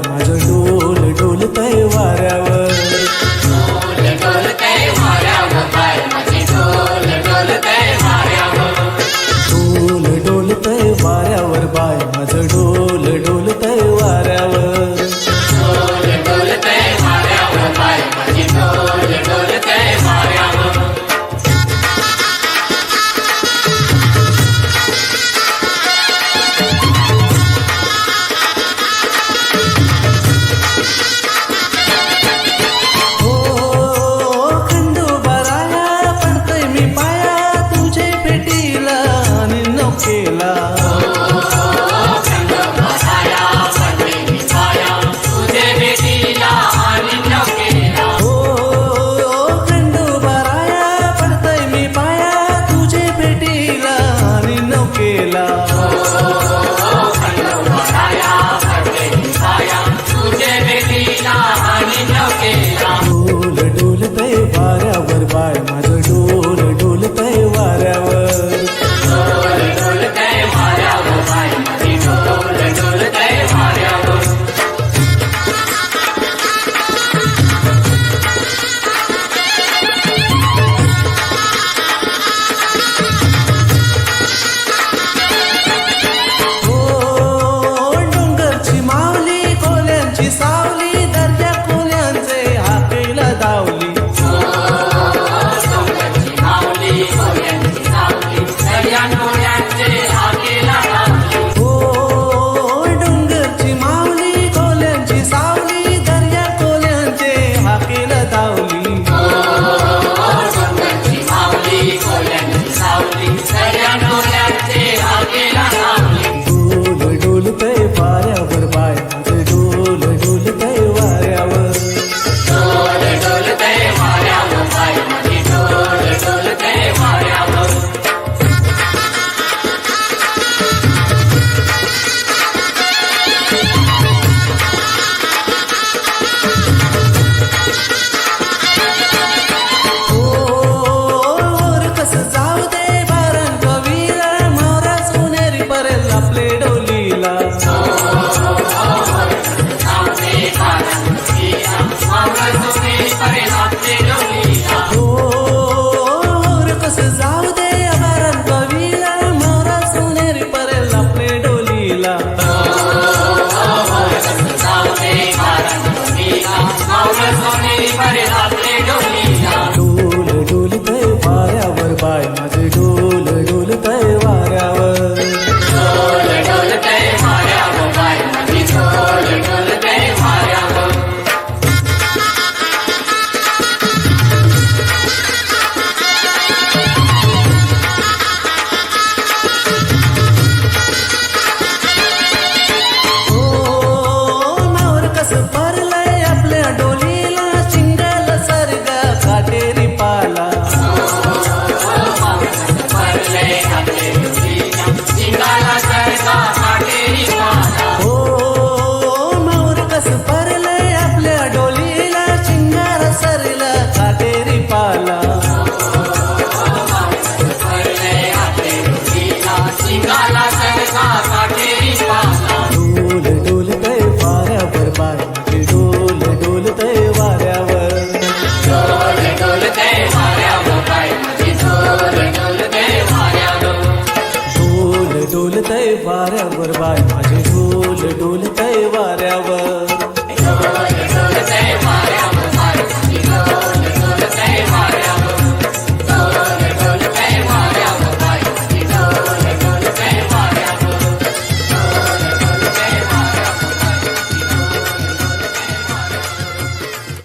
माझं डोल डोलतय वाऱ्यावर. डोल डोलतय वाऱ्यावर बाय माझे डोल डोलतय वाऱ्यावर. डोल डोलतय वाऱ्यावर बाय माझं डोल डोलतय वाऱ्यावर. डोल डोलतय वाऱ्यावर बाय माझे डोल डोलतय वाऱ्यावर. डोल डोलतय वाऱ्यावर बाय माझं डोल डोलतय वाऱ्यावर. डोल डोलतय वाऱ्यावर बाय माझे डोल डोलतय वाऱ्यावर. डोंगरची माऊली कोल्यांची सावली दर्या कोल्यांचे हाकेला दावली. डोंगरची माऊली कोल्यांची सावली दर्या कोल्यांचे हाकेला दावली. डोंगरची माऊली कोल्यांची सावली दर्या कोल्यांचे हाकेला दावली. डोंगरची माऊली कोल्यांची सावली दर्या कोल्यांचे हाकेला दावली. डोल डोलतय वाऱ्यावर बाय माझं डोल डोलतय वाऱ्यावर. डोल डोलतय वाऱ्यावर बाय माझे डोल डोलतय वाऱ्यावर. वर कसं जाऊ दे बारण कवीला मोरा सोनेरी परेल आपले डोलीला. वर कसं जाऊ दे बारण कवीला मोरा सोनेरी परेल आपले डोलीला. डोल डोलतय वाऱ्यावर बाय माझे डोल डोलतय वाऱ्यावर. डोल डोलतय वाऱ्यावर बाय माझे डोल डोलतय वाऱ्यावर. मावर कसं भरलंय आपल्या डोलीला चिंगाला सर्ग काटेरी पाला. मावर कसं भरलंय आपल्या डोलीला चिंगाला सर्ग काटेरी पाला. डोल डोलतय वाऱ्यावर बाय माझे डोल डोलतय वाऱ्यावर. डोल डोलतय वाऱ्यावर बाय माझे डोल डोलतय वाऱ्यावर. डोल डोलतय वाऱ्यावर बाय